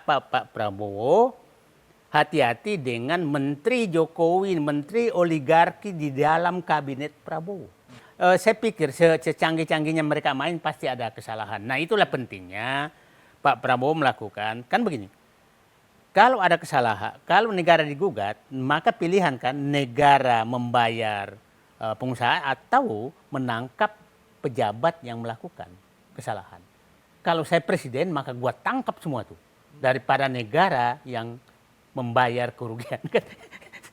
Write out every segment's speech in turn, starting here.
Pak Prabowo hati-hati dengan Menteri Jokowi, Menteri oligarki di dalam kabinet Prabowo. Saya pikir secanggih-canggihnya mereka main pasti ada kesalahan. Nah itulah pentingnya Pak Prabowo melakukan, kan begini. Kalau ada kesalahan, kalau negara digugat, maka pilihan kan negara membayar pengusaha atau menangkap pejabat yang melakukan kesalahan. Kalau saya presiden, maka gua tangkap semua tuh. Daripada negara yang membayar kerugian.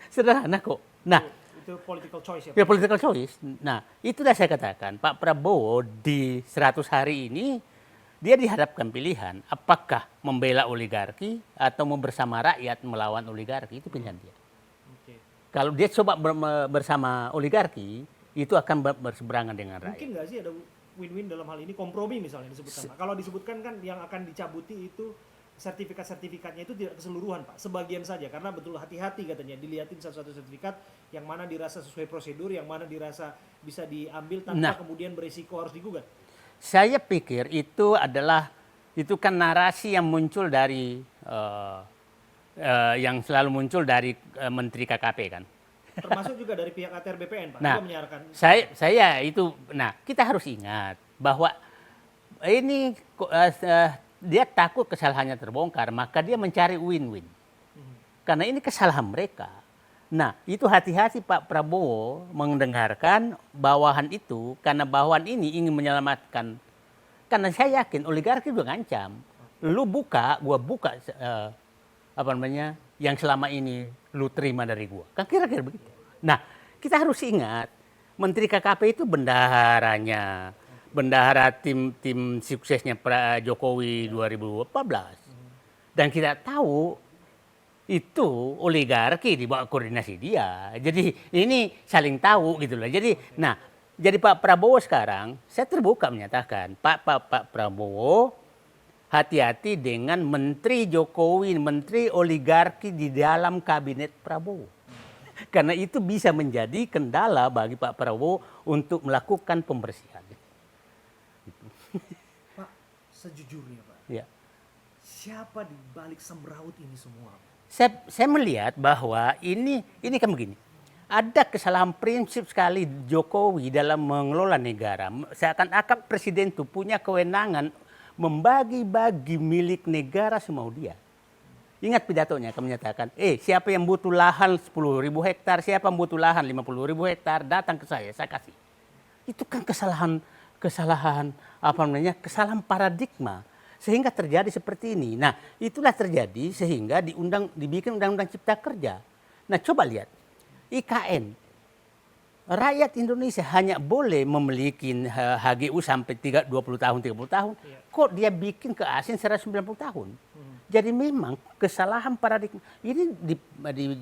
Sederhana kok. Nah, itu political choice ya. Ya, political choice. Nah, itulah saya katakan, Pak Prabowo di 100 hari ini, dia dihadapkan pilihan, apakah membela oligarki atau mau bersama rakyat melawan oligarki, itu pilihan dia. Oke. Kalau dia coba bersama oligarki, itu akan berseberangan dengan rakyat. Mungkin nggak sih ada win-win dalam hal ini, kompromi misalnya disebutkan Pak. Kalau disebutkan kan yang akan dicabuti itu sertifikat-sertifikatnya itu tidak keseluruhan Pak, sebagian saja, karena betul hati-hati katanya dilihatin satu-satu sertifikat yang mana dirasa sesuai prosedur, yang mana dirasa bisa diambil tanpa kemudian berisiko harus digugat. Saya pikir itu kan narasi yang muncul dari yang selalu muncul dari Menteri KKP kan. Termasuk juga dari pihak ATR BPN Pak, Nah, juga menyarankan. Kita harus ingat bahwa ini dia takut kesalahannya terbongkar, maka dia mencari win-win. Karena ini kesalahan mereka. Nah, itu hati-hati Pak Prabowo mendengarkan bawahan itu, karena bawahan ini ingin menyelamatkan. Karena saya yakin oligarki juga ngancam. Lu buka, gua buka yang selama ini lu terima dari gua. Kan kira-kira begitu. Nah, kita harus ingat, Menteri KKP itu bendaharanya. Bendahara tim suksesnya Jokowi 2014. Dan kita tahu itu oligarki di bawah koordinasi dia. Jadi ini saling tahu gitu loh. Jadi Pak Prabowo sekarang saya terbuka menyatakan, Pak Prabowo hati-hati dengan Menteri Jokowi, Menteri oligarki di dalam kabinet Prabowo. Karena itu bisa menjadi kendala bagi Pak Prabowo untuk melakukan pembersihan. Pak, sejujurnya Pak, Ya. siapa di balik semraut ini semua? Saya melihat bahwa ini kan begini. Ada kesalahan prinsip sekali Jokowi dalam mengelola negara. Seakan-akan presiden itu punya kewenangan membagi-bagi milik negara semau dia. Ingat pidatonya, akan menyatakan, siapa yang butuh lahan 10.000 hektar, siapa yang butuh lahan 50.000 hektar, datang ke saya kasih. Itu kan kesalahan paradigma sehingga terjadi seperti ini. Nah, itulah terjadi sehingga dibikin undang-undang Cipta Kerja. Nah, coba lihat IKN. Rakyat Indonesia hanya boleh memiliki HGU sampai 20 tahun, 30 tahun. Kok dia bikin ke asing 190 tahun? Jadi memang kesalahan paradigma. Ini di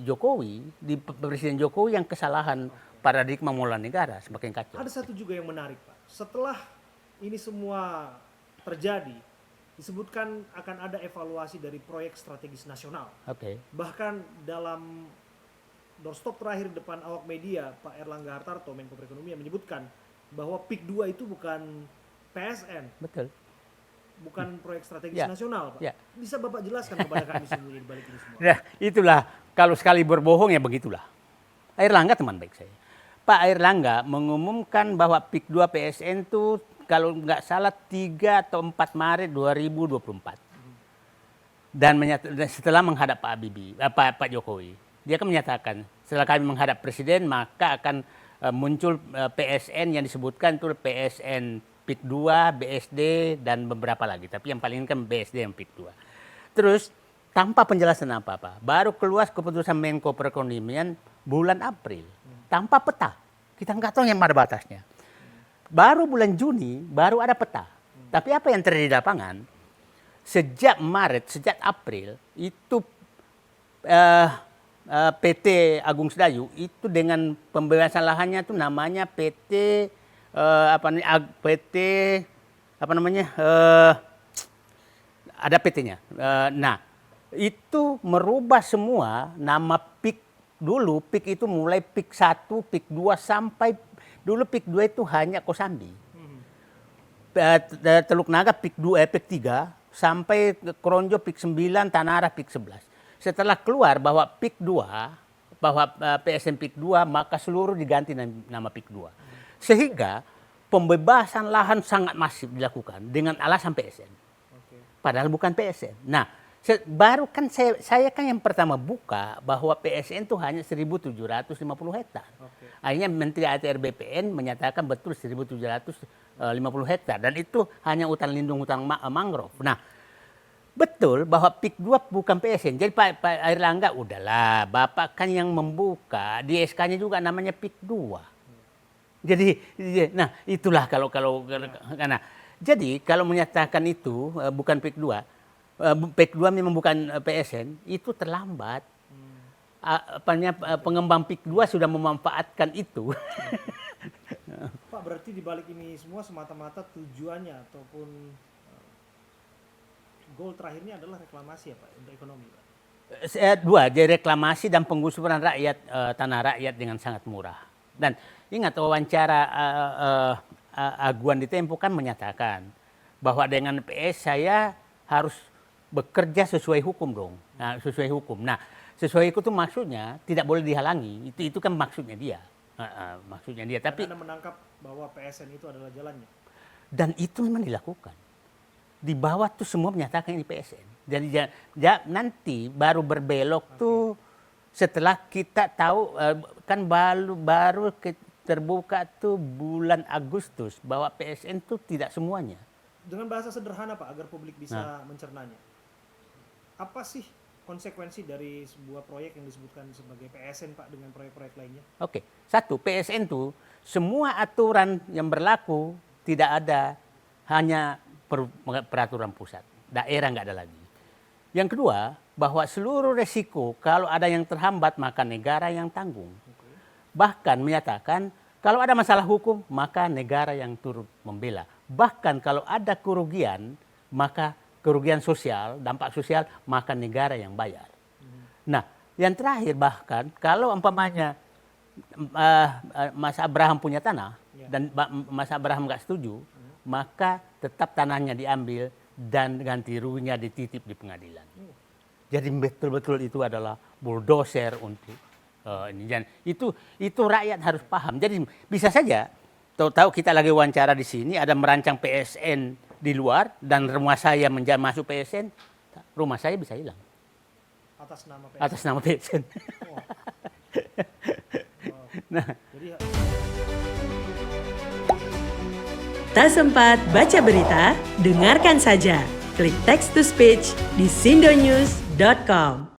Jokowi, di Presiden Jokowi yang kesalahan paradigma mengelola negara semakin kacau. Ada satu juga yang menarik Pak. Setelah ini semua terjadi, disebutkan akan ada evaluasi dari proyek strategis nasional. Oke. Bahkan dalam doorstop terakhir depan awak media, Pak Erlangga Hartarto, Menko Perekonomian menyebutkan bahwa PIK 2 itu bukan PSN. Betul. Bukan proyek strategis nasional, Pak. Ya. Bisa Bapak jelaskan kepada kami sendiri di balik ini semua? Nah, itulah kalau sekali berbohong ya begitulah. Erlangga teman baik saya. Pak Erlangga mengumumkan bahwa PIK 2 PSN itu kalau nggak salah 3 atau 4 Maret 2024. Dan setelah menghadap Pak Jokowi, dia akan menyatakan setelah kami menghadap Presiden maka akan muncul PSN yang disebutkan itu PSN PIK 2, BSD dan beberapa lagi. Tapi yang paling kan BSD yang PIK 2. Terus tanpa penjelasan apa-apa, baru keluar keputusan Menko Perekonomian bulan April tanpa peta. Kita nggak tahu yang mana batasnya. Baru bulan Juni baru ada peta. Tapi apa yang terjadi di lapangan? Sejak Maret, sejak April itu PT Agung Sedayu itu dengan pembebasan lahannya itu namanya PT ada PT-nya. Nah, itu merubah semua nama PIK dulu. PIK itu mulai PIK 1, PIK 2 sampai dulu PIK 2 itu hanya Kosambi. Teluk Naga PIK 2, PIK 3 sampai Kronjo PIK 9, Tanara PIK 11. Setelah keluar bahwa PIK 2, bahwa PSN PIK 2, maka seluruh diganti nama PIK 2. Sehingga pembebasan lahan sangat masif dilakukan dengan alasan PSN. Oke. Padahal bukan PSN. Nah, baru kan saya kan yang pertama buka bahwa PSN itu hanya 1.750 hektar. Oke. Akhirnya Menteri ATR BPN menyatakan betul 1.750 hektar. Dan itu hanya hutan lindung, hutan mangrove. Nah, betul bahwa PIK 2 bukan PSN. Jadi Pak Airlangga, udahlah, Bapak kan yang membuka, di SK-nya juga namanya PIK 2. Jadi, nah itulah karena jadi kalau menyatakan itu bukan PIK 2, PIK 2 memang bukan PSN, itu terlambat. Pengembang PIK 2 sudah memanfaatkan itu. Pak, berarti di balik ini semua semata-mata tujuannya ataupun goal terakhirnya adalah reklamasi ya Pak untuk ekonomi Pak? Dua, jadi reklamasi dan penggusuran rakyat, tanah rakyat dengan sangat murah. Dan ingat wawancara Aguan di Tempo kan menyatakan bahwa dengan PS saya harus bekerja sesuai hukum dong. Nah, sesuai hukum. Nah, sesuai hukum itu maksudnya tidak boleh dihalangi. Itu kan maksudnya dia. Maksudnya dia. Tapi Anda menangkap bahwa PSN itu adalah jalannya. dan itu memang dilakukan. Di bawah tuh semua menyatakan ini PSN. Jadi nanti baru berbelok tuh setelah kita tahu kan baru terbuka tuh bulan Agustus bahwa PSN tuh tidak semuanya. Dengan bahasa sederhana Pak agar publik bisa mencernanya. Apa sih konsekuensi dari sebuah proyek yang disebutkan sebagai PSN Pak dengan proyek-proyek lainnya? Oke, satu, PSN tuh semua aturan yang berlaku tidak ada, hanya peraturan pusat. Daerah nggak ada lagi. Yang kedua, bahwa seluruh resiko kalau ada yang terhambat maka negara yang tanggung. Bahkan menyatakan kalau ada masalah hukum maka negara yang turut membela. Bahkan kalau ada kerugian maka kerugian sosial, dampak sosial maka negara yang bayar. Nah, yang terakhir bahkan kalau umpamanya Mas Abraham punya tanah dan Mas Abraham nggak setuju, maka tetap tanahnya diambil dan ganti ruginya dititip di pengadilan. Jadi betul-betul itu adalah bulldozer untuk ini. Dan itu rakyat harus paham. Jadi bisa saja tahu kita lagi wawancara di sini ada merancang PSN di luar dan rumah saya masuk PSN, rumah saya bisa hilang Atas nama PSN. atas nama PSN. Oh. Nah, Jadi Tak sempat baca berita? Dengarkan saja. Klik text to speech di sindonews.com.